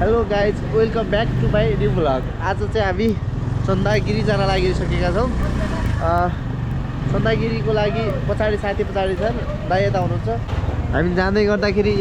Hello guys, welcome back to my new vlog. आज चाहिँ हामी चन्दागिरी जान लागिसकेका छौँ। चन्दागिरीको लागि पछाडि साथी पछाडि छन्, दाइ यता हुनुहुन्छ। हामी जाँदै गर्दाखेरि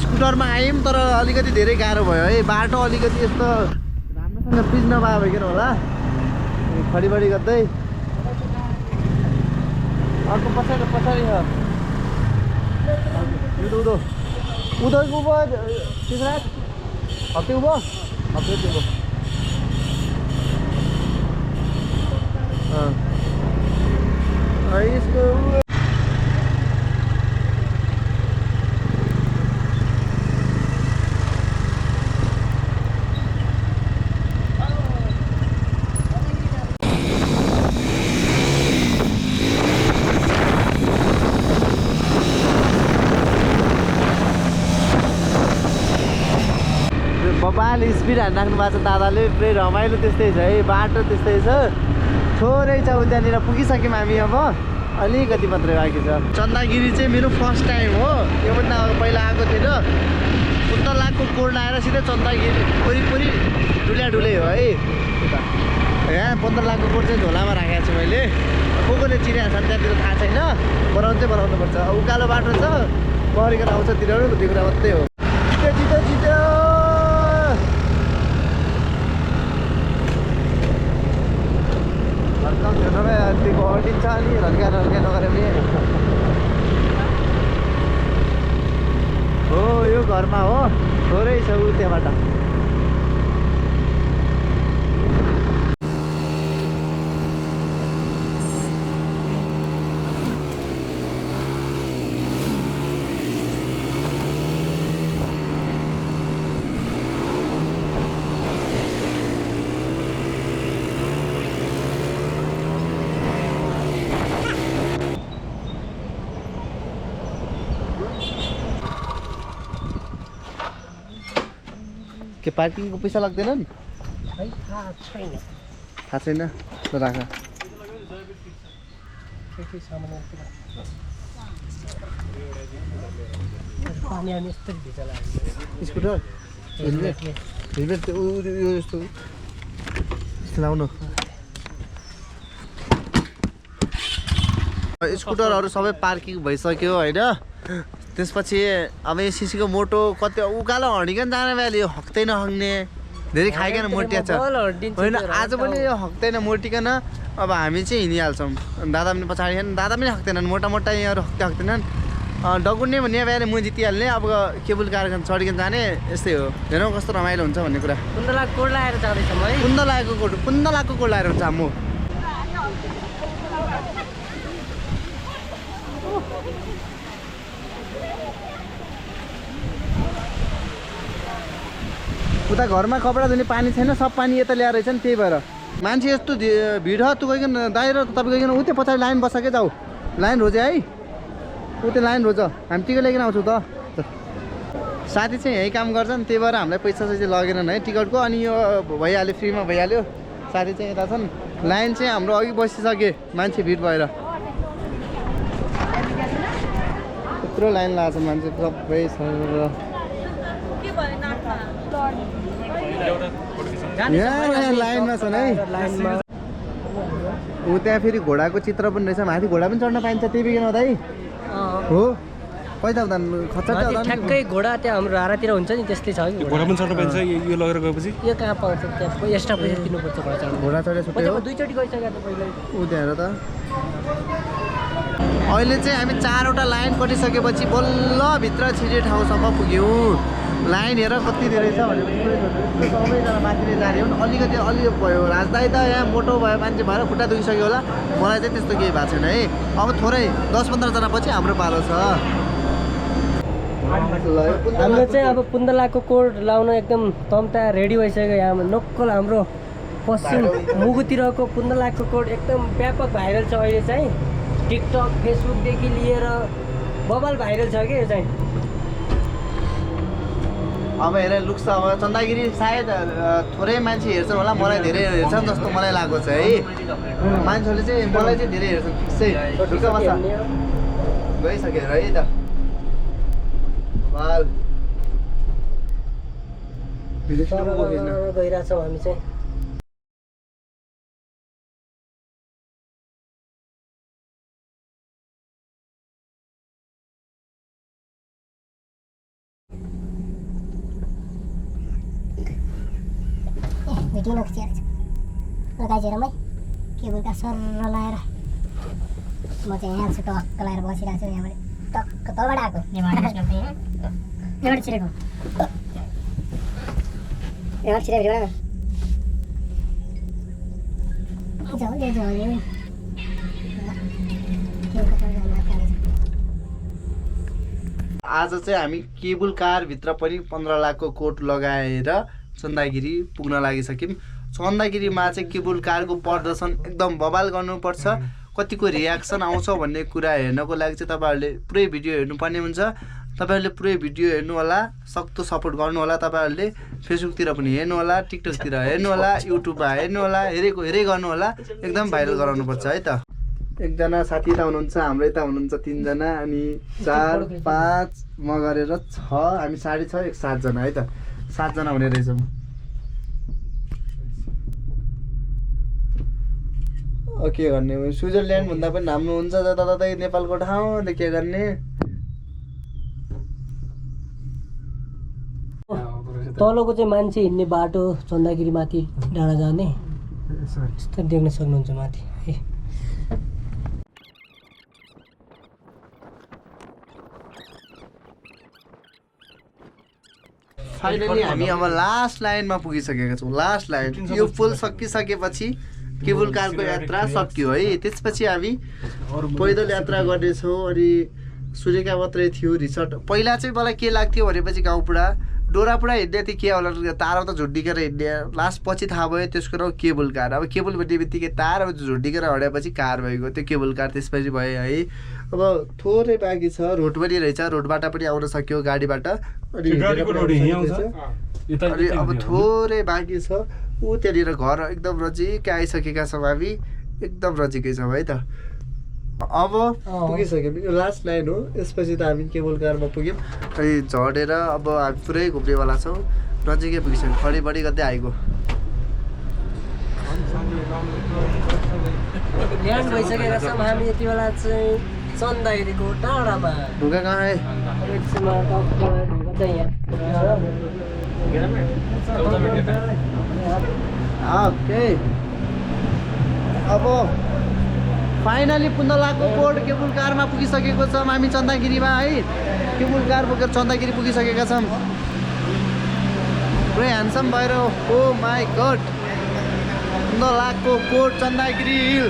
स्कुटरमा आयौँ, तर अलिकति धेरै गाह्रो भयो है। बाटो अलिकति यस्तो राम्रोसँग पिच नभइकन होला, खडीबडी गर्दै। अर्को पछाडि पछाडि छ उँधो उँधो उँभो सिद्धराज हप्ते उँभो हप्ते उँभो यसको बबाल स्पिड हान्नु भएको छ दादाले। पुरै रमाइलो त्यस्तै छ है, बाटो त्यस्तै छ, थोरै छ। त्यहाँनिर पुगिसक्यौँ हामी, अब अलिकति मात्रै बाँकी छ। चन्दागिरी चाहिँ मेरो फर्स्ट टाइम हो। योभन्दा पहिला आएको थिएन। 15 लाखको कोड लाएर सिधै चन्दागिरी वरिपरि डुलै हो है। यहाँ 15 लाखको कोड चाहिँ झोलामा राखेको छु मैले। को चिनेको छन् त्यहाँतिर थाहा छैन, बनाउनुपर्छ। उकालो बाटो छ, पहरिकन आउँछ तिनीहरू, त्यो कुरा मात्रै हो। जित्यो छ नि, हल्का नगरे पनि हो। यो घरमा हो, थोरै छ ऊ त्यहाँबाट। के पार्किङको पैसा लाग्दैनन्? थाहा छैन, राख। स्कुटर हेलमेट यो यस्तो लाउनु। स्कुटरहरू सबै पार्किङ भइसक्यो होइन। त्यसपछि अब यो सिसीको मोटो कति उकालो हड्किकन जाने बेला यो हक्दै नहक्ने, धेरै खाइकन मोटिया छ होइन। आज पनि यो हक्दैन मोटिकन। अब हामी चाहिँ हिँडिहाल्छौँ। दादा पनि पछाडि छन्, दादा पनि हक्दैनन्, मोटा यहाँहरू हक्दैनन्। डगुन्ने भन्ने बेला म जितिहाल्ने। अब केबुल कारखाना चढिकन जाने, यस्तै हो। हेरौँ कस्तो रमाइलो हुन्छ भन्ने कुरा। 15 लाख कोड लाएर जाँदैछौँ है। 15 लाखको कोड लाएर हुन्छ म। उता घरमा कपडा धुने पानी छैन, सब पानी यता ल्याएर रहेछ नि, त्यही भएर मान्छे यस्तो भिड छ। तँ गइकन दाइ र तपाईँ गइकन उतै पछाडि लाइन बसाएकै जाऊ। लाइन रोजे है, उतै लाइन रोज। हामी टिकट लिएर आउँछौँ त। साथी चाहिँ यही काम गर्छ नि, त्यही भएर हामीलाई पैसा चाहिँ लगेनन् है टिकटको। अनि यो भइहाल्यो, फ्रीमा भइहाल्यो। साथी चाहिँ यता छन्। लाइन चाहिँ हाम्रो अघि बसिसके, मान्छे भिड भएर यत्रो लाइन लाग्छ मान्छे सबै छ। यहाँ लाइनमा छन् है। ऊ त्यहाँ फेरि घोडाको चित्र पनि रहेछ, माथि घोडा पनि चढ्न पाइन्छ। त्यही बिगेन दाइ हो। पैसा हुँदा खर्च ठ्याक्कै घोडा त्यहाँ हाम्रो हारातिर हुन्छ नि, त्यस्तै छ कि घोडा पनि चढ्न पाइन्छ। यो लगेर गएपछि यो कहाँ पाउँछ? त्यहाँ एक्स्ट्रा पैसा तिर्नुपर्छ घोडा चढ्नु। घोडा चढे छुट्टै हो। दुईचोटि गइसक्यो त पहिल्यै। ऊ त्यहाँ हेर त। अहिले चाहिँ हामी 4वटा लाइन कटिसकेपछि बल्ल भित्र छिटै ठाउँसम्म पुग्यौँ। लाइन हेर कति धेरै छ भनेपछि सबैजना माथि जाने हो। अलिकति अलि भयो। राजदाई त यहाँ मोटो भयो, मान्छे भएर खुट्टा दुखिसक्यो होला। मलाई चाहिँ त्यस्तो केही भएको छैन है। अब थोरै 10-15 जना पछि हाम्रो पालो छ। हाम्रो चाहिँ अब 15 लाखको कोड लाउन एकदम तम्ता रेडी भइसक्यो। यहाँ नक्कल हाम्रो पश्चिम मुगुतिरको 15 लाखको कोड एकदम व्यापक भाइरल छ अहिले चाहिँ। टिकटक, फेसबुकदेखि लिएर बबाल भाइरल छ कि यो चाहिँ। अब हेर लुक्स अब चन्दागिरी सायद थोरै मान्छे हेर्छन् होला, मलाई धेरै हेर्छन् जस्तो मलाई लागेको छ है। मान्छेले चाहिँ मलाई चाहिँ धेरै हेर्छन्। फिक्सै ढुक्क बस्छ। गइसक्यो है त। बाल गइरहेछौँ हामी चाहिँ। भिडियो नखिचेर लगाइजेरमै केबुल कार सर लाएर म चाहिँ यहाँ छु टक्क लाएर बसिरहेको छु। यहाँबाट टक्क तलबाट आएको यहाँबाट छिरेको यहाँ छिरेको आज चाहिँ हामी केबुल कारभित्र पनि 15 लाखको कोट लगाएर चन्दागिरी पुग्न लागिसक्यौँ। चन्दागिरीमा चाहिँ केबुल कारको प्रदर्शन एकदम बवाल गर्नुपर्छ। कतिको रियाक्सन आउँछ भन्ने कुरा हेर्नको लागि चाहिँ तपाईँहरूले पुरै भिडियो हेर्नुपर्ने हुन्छ। तपाईँहरूले पुरै भिडियो हेर्नु होला, सक्दो सपोर्ट गर्नु होला। तपाईँहरूले फेसबुकतिर पनि हेर्नु होला, टिकटकतिर हेर्नु होला, युट्युबमा हेर्नु होला, हेरै गर्नु होला। एकदम भाइरल गराउनुपर्छ है त। एकजना साथी यता हुनुहुन्छ, हाम्रो यता हुनुहुन्छ 3 जना, अनि 4 5 म गरेर 6, हामी 6.5 एक 7 जना है त। 7 जना हुने रहेछौँ। के गर्ने, स्विजरल्यान्ड भन्दा पनि राम्रो हुन्छ जताततै नेपालको ठाउँले के गर्ने। तलको चाहिँ मान्छे हिँड्ने बाटो चन्दागिरी माथि डाँडा जाने यस्तो देख्न सक्नुहुन्छ माथि। फाइनली हामी अब लास्ट लाइनमा पुगिसकेका छौँ। लास्ट लाइन यो पुल सकिसकेपछि केबुल कारको यात्रा सकियो है। त्यसपछि हामी पैदल यात्रा गर्नेछौँ। अनि सूर्यका मात्रै थियो रिसोर्ट। पहिला चाहिँ मलाई के लाग्थ्यो भनेपछि गाउँपुरा डोरापुरा हिँड्ने थियो, के होला तार त झुड्डिकेर हिँड्ने। लास्ट पछि थाहा भयो त्यसको नाउँ केबुल कार। अब केबुल भन्ने बित्तिकै तार, अब झुड्डिकेर हटाएपछि कार भइगयो, त्यो केबुल कार त्यसपछि भयो है। अब थोरै बाँकी छ, रोड पनि रहेछ, रोडबाट पनि आउन सक्यो गाडीबाट। अनि अब थोरै बाँकी छ। ऊ त्यहाँनिर घर एकदम नजिकै आइसकेका छौँ हामी, एकदम नजिकै छौँ है त। अब पुगिसक्यौँ, यो लास्ट लाइन हो। यसपछि त हामी केबुल कारमा पुग्यौँ। अनि झरेर अब हामी पुरै घुम्नेवाला छौँ। नजिकै पुगिसक्यौँ, खडीबडी गर्दै आइगयो। ल्यान्ड भइसकेका छौँ हामी यति बेला चाहिँ चन्दागिरीको टाढामा। ढुङ्गा कहाँ है? ओके, अब फाइनली 15 लाखको कोट केबुल कारमा पुगिसकेको छौँ हामी चन्दागिरीमा है। केबुल कार बोकेर चन्दागिरी पुगिसकेका छौँ। पुरै ह्यान्डसम भएर ओ माई गड 15 लाखको कोट चन्दागिरी हिल।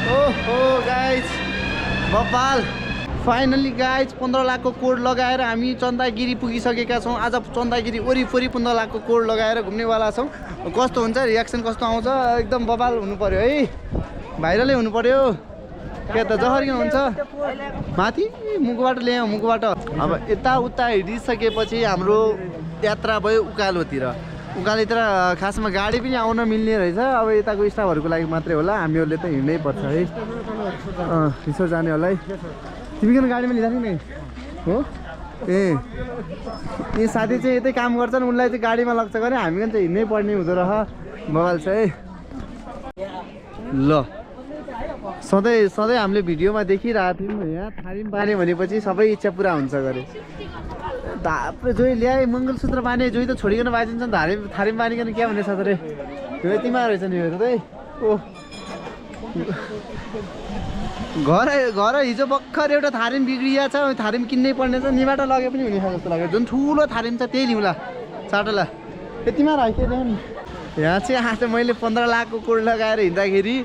ओहो गाइज बपाल। फाइनली गाइज 15 लाखको कोड लगाएर हामी चन्दागिरी पुगिसकेका छौँ। आज चन्दागिरी वरिपरि 15 लाखको कोड लगाएर घुम्नेवाला छौँ। कस्तो हुन्छ, रियाक्सन कस्तो आउँछ, एकदम बबाल हुनु पर्यो है, भाइरलै हुनु पर्यो। के त जहरी हुन्छ माथि मुखबाट ल्यायौँ, मुखबाट। अब यताउता हिँडिसकेपछि हाम्रो यात्रा भयो उकालोतिर। उकालोतिर खासमा गाडी पनि आउन मिल्ने रहेछ। अब यताको स्टाफहरूको लागि मात्रै होला, हामीहरूले त हिँड्नै पर्छ है। रिसोर्ट जाने होला है। तिमी किन गाडीमा लिँदा नि हो? यी साथी चाहिँ यतै काम गर्छन्, उनलाई चाहिँ गाडीमा लग्छ गरे, हामी चाहिँ हिँड्नै पर्ने हुँदो रह। बवाल छ है। ल सधैँ हामीले भिडियोमा देखिरहेको थियौँ, यहाँ थारिम बाँध्यो भनेपछि सबै इच्छा पुरा हुन्छ गरे। जोइ ल्याए मङ्गलसूत्र बाँधे, जोइ त छोडिकन बाँधिन्छन्, थारिम बाँधिकन क्या भन्ने छ त रे? यो यतिमा रहेछ नि यो त। ओ घर हिजो भर्खर एउटा थारिम बिग्रिया छ, थारिम किन्नै पर्ने छ। निबाट लगे पनि हुने छ जस्तो लाग्यो। जुन ठुलो थारिम छ त्यही लिउँला, चाटोला। यतिमा राख्यो नि। यहाँ चाहिँ आज मैले 15 लाखको कोड लगाएर हिँड्दाखेरि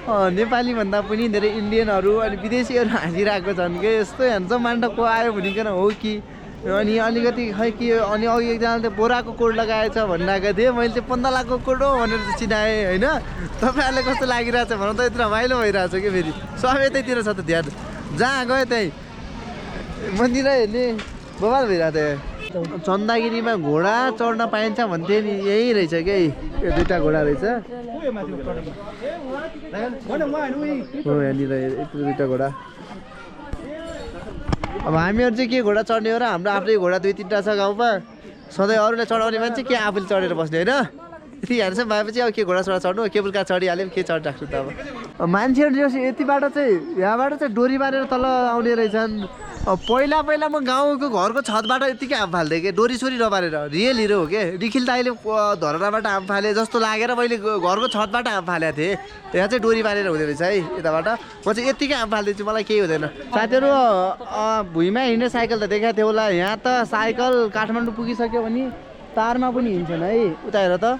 नेपाली भन्दा पनि धेरै इन्डियनहरू अनि विदेशीहरू हाँसिरहेको छन् कि यस्तो ह्यान्डसम मान्छे को आयो भनिकन हो कि। अनि अलिकति खै के, अनि अघि एकजनाले बोराको कोड लगाएछ भनिरहेको थिएँ। मैले चाहिँ 15 लाखको कोड हो भनेर चाहिँ चिनाएँ होइन। तपाईँहरूलाई कस्तो लागिरहेछ भनौँ त, यत्रो रमाइलो भइरहेछ कि फेरि सब यतैतिर छ त ध्यान। जहाँ गयो त्यहीँ मन्दिर हेर्ने बवाल भइरहेको थियो। चन्दागिरीमा घोडा चढ्न पाइन्छ भन्थे नि, यही रहेछ कि यो 2टा घोडा रहेछ। हो यहाँनिर 2टा घोडा। अब हामीहरू चाहिँ के घोडा चढ्ने हो र? हाम्रो आफ्नै घोडा 2-3टा छ गाउँमा। सधैँ अरूले चढाउने मान्छे के आफूले चढेर बस्ने होइन यति हेर्छ भएपछि अब के घोडासोडा चढ्नु केबल कार चढिहाल्यो के चढ राख्नु त अब मान्छेहरू यतिबाट चाहिँ यहाँबाट चाहिँ डोरी बारेर तल आउने रहेछन् पहिला पहिला म गाउँको घरको छतबाट यतिकै आँप फाल्थेँ कि डोरी सोरी नपारेर रियल हिरो हो कि निखिल त अहिले धरहराबाट आँप फालेँ जस्तो लागेर मैले घरको छतबाट आँप फालेको थिएँ यहाँ चाहिँ डोरी बारेर हुँदो रहेछ है यताबाट म चाहिँ यत्तिकै आँप फाल्दैछु मलाई केही हुँदैन साथीहरू भुइँमा हिँड्ने साइकल त देखाएको थियो होला यहाँ त साइकल काठमाडौँ पुगिसक्यो भने तारमा पनि हिँड्छन् है उता हेर त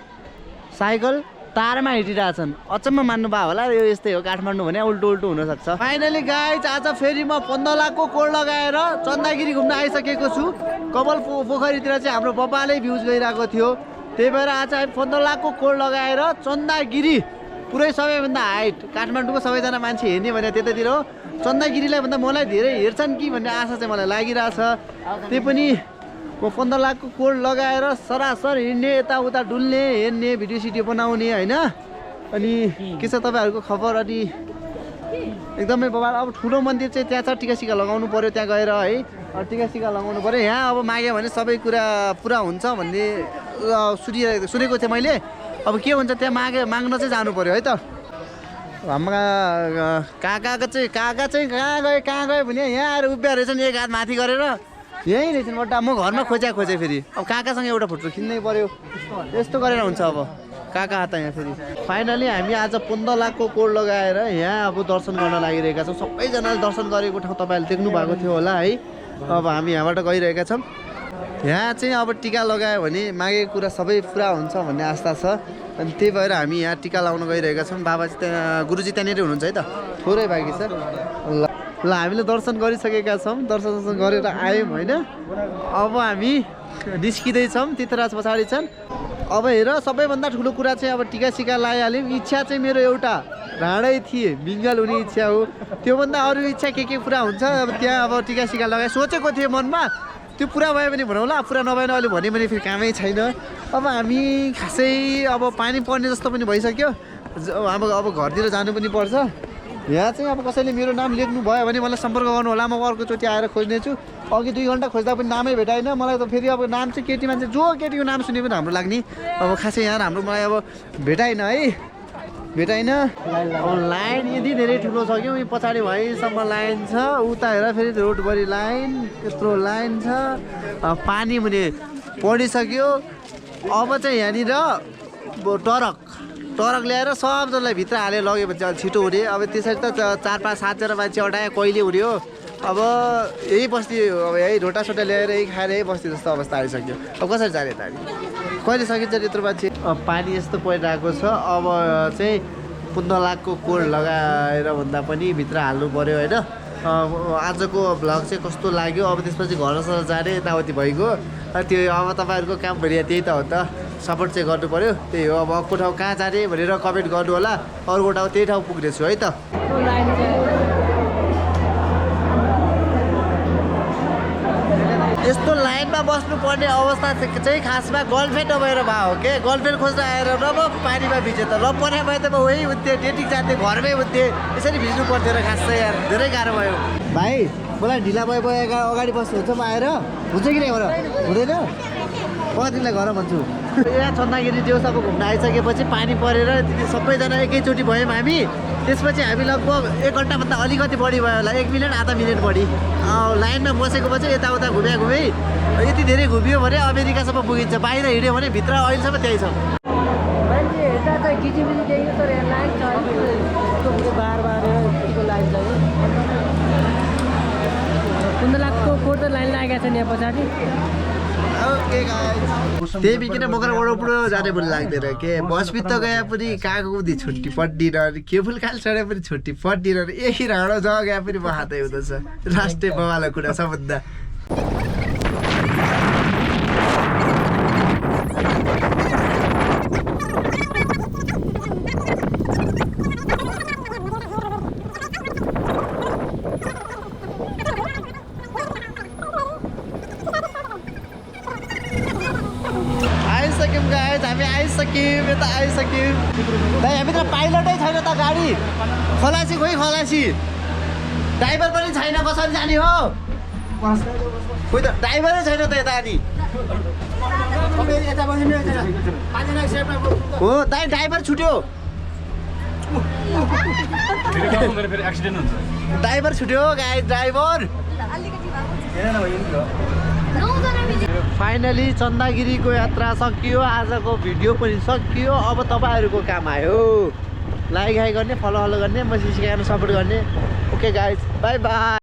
साइकल तारमा हिँडिरहेछन् अचम्म मान्नु भयो होला यो यस्तै हो काठमाडौँ भने उल्टो उल्टो हुनसक्छ फाइनली गाइज आज फेरि म 15 लाखको कोड लगाएर चन्दागिरी घुम्न आइसकेको छु कमल पोखरीतिर चाहिँ हाम्रो बब्बाले भ्युज गइरहेको थियो त्यही भएर आज 15 लाखको कोड लगाएर चन्दागिरी पुरै सबैभन्दा हाइट काठमाडौँको सबैजना मान्छे हेर्ने भने त्यतातिर हो चन्दागिरीलाई भन्दा मलाई धेरै हेर्छन् कि भन्ने आशा चाहिँ मलाई लागिरहेछ त्यही पनि म 15 लाखको कोड लगाएर सरासर हिँड्ने यताउता डुल्ने हेर्ने भिडियो सिडियो बनाउने होइन अनि के छ तपाईँहरूको खबर अनि एकदमै बबाल अब ठुलो मन्दिर चाहिँ त्यहाँ छ टिका सिका लगाउनु पऱ्यो त्यहाँ गएर है टिका सिका लगाउनु पऱ्यो यहाँ अब माग्यो भने सबै कुरा पुरा हुन्छ भन्ने सुनेको थिएँ मैले अब के हुन्छ त्यहाँ माग्न चाहिँ जानु पऱ्यो है त हाम्रा काका चाहिँ कहाँ गयो भने यहाँ आएर उभिया रहेछन् एक हात माथि गरेर यहीँ रहेछन् बट्टा म घरमा खोजेँ फेरि अब काकासँग एउटा फोटो खिच्नै पऱ्यो यस्तो गरेर हुन्छ अब काका हात यहाँ फेरि फाइनली हामी आज 15 लाखको कोड लगाएर यहाँ अब दर्शन गर्न लागिरहेका छौँ सबैजनाले दर्शन गरेको ठाउँ तपाईँहरूले देख्नु भएको थियो होला है अब हामी यहाँबाट गइरहेका छौँ यहाँ चाहिँ अब टिका लगायो भने मागेको कुरा सबै पुरा हुन्छ भन्ने आस्था छ अनि त्यही भएर हामी यहाँ टिका लाउन गइरहेका छौँ बाबा चाहिँ त्यहाँ गुरुजी त्यहाँनिर हुनुहुन्छ है त थोरै बाँकी छ ल हामीले दर्शन गरिसकेका छौँ दर्शन गरेर आयौँ होइन अब हामी निस्किँदैछौँ तीर्थराज पछाडि छन् अब हेर सबैभन्दा ठुलो कुरा चाहिँ अब टिका सिका लगाइहाल्यौँ इच्छा चाहिँ मेरो एउटा ढाडै थिए मिङ्गल हुने इच्छा हो त्योभन्दा अरू इच्छा के पुरा हुन्छ अब त्यहाँ अब टिका सिका लगाए सोचेको थिएँ मनमा त्यो पुरा भयो भने भनौँ ल पुरा नभएन अहिले भन्यो भने फेरि कामै छैन अब हामी खासै अब पानी पर्ने जस्तो पनि भइसक्यो अब घरतिर जानु पनि पर्छ यहाँ चाहिँ अब कसैले मेरो नाम लेख्नु भयो भने मलाई सम्पर्क गर्नु होला म अर्कोचोटि आएर खोज्नेछु अघि 2 घन्टा खोज्दा पनि नामै भेटाइन मलाई त फेरि अब नाम चाहिँ केटी मान्छे जो केटीको नाम सुने पनि हाम्रो लाग्ने अब खासै यहाँ हाम्रो मलाई अब भेटाइन है भेटाइन अब लाइन यति धेरै ठुलो छ कि उयो पछाडि भएसम्म लाइन छ उता हेर फेरि रोडभरि लाइन यत्रो लाइन छ पानी मुनि पढिसक्यो अब चाहिँ यहाँनिर टरक ल्याएर सबजनालाई भित्र हालेर लग्यो भने चाहिँ अलिक छिटो हुने अब त्यसरी त 4-5 7जना मान्छे अटाए कहिले हुने अब यही बस्ती अब यही रोटासोटा ल्याएर यही खाएर यही बस्ती जस्तो अवस्था आइसक्यो अब कसरी जाने त हामी कहिले सकिन्छ यत्रो मान्छे अब पानी यस्तो परिरहेको छ अब चाहिँ 15 लाखको कोड लगाएर भन्दा पनि भित्र हाल्नु पऱ्यो होइन आजको भ्लग चाहिँ कस्तो लाग्यो अब त्यसपछि घरसर जाने यताउति भइगयो त्यो अब तपाईँहरूको काम भइरहेको त्यही त हो त सपोर्ट चाहिँ गर्नु पऱ्यो त्यही हो अब अर्को ठाउँ कहाँ जाने भनेर कमेन्ट गर्नु होला अर्को ठाउँ त्यही ठाउँ पुग्नेछु है त यस्तो लाइनमा बस्नुपर्ने अवस्था चाहिँ खासमा गर्लफ्रेन्ड नभएर भयो के गर्लफ्रेन्ड खोज्न आएर र म पानीमा भिजे त र पर्या भए त म वही हुन्थेँ डेटिङ जान्थेँ घरमै हुन्थेँ यसरी भिज्नु पर्थ्यो र खास चाहिँ यार धेरै गाह्रो भयो भाइ मलाई ढिला भयो अगाडि बस्नुहुन्छ म आएर हुन्छ कि नै हुँदैन तिमीलाई घर भन्छु यहाँ चन्दागिरी देउस अब घुम्न आइसकेपछि पानी परेर सबैजना एकैचोटि भयौँ हामी त्यसपछि हामी लगभग 1 घन्टाभन्दा अलिकति बढी भयो होला 1 मिनट आधा मिनट बढी लाइनमा बसेको पछि यताउता घुमे यति धेरै घुमियो भने अमेरिकासम्म पुगिन्छ बाहिर हिँड्यो भने भित्र अहिलेसम्म त्यही छ मान्छे हेर्दा चाहिँ गिजिबिजी देख्यो तर लाइन छ बार 15 लाखको कोड त लाइन लागेको छ नि यहाँ पछाडि त्यही बिकिन बोकेर ओडोपुडो जाने पनि लाग्दैन के बसपित त गए पनि कागको बुद्धि छुट्टी पड्डिन केबुल काल चढे पनि छुट्टी पड्डिन यही राडो जग्गा गए पनि म हातै हुँदछ राष्ट्रिय बवाला कुरा सबभन्दा आइसक्यौँ भाइ हामीतिर पाइलटै छैन त गाडी खलासी खोइ खलासी ड्राइभर पनि छैन कसरी जाने हो खोइ त ड्राइभरै छैन त यता नि हो दाइ ड्राइभर छुट्यो फेरि एक्सिडेन्ट हुन्छ ड्राइभर छुट्यो गाई ड्राइभर फाइनली चन्दागिरीको यात्रा सकियो आजको भिडियो पनि सकियो अब तपाईँहरूको काम आयो लाइक हाई गर्ने फलो गर्ने म सिकाउन सपोर्ट गर्ने ओके गाइज बाई बाई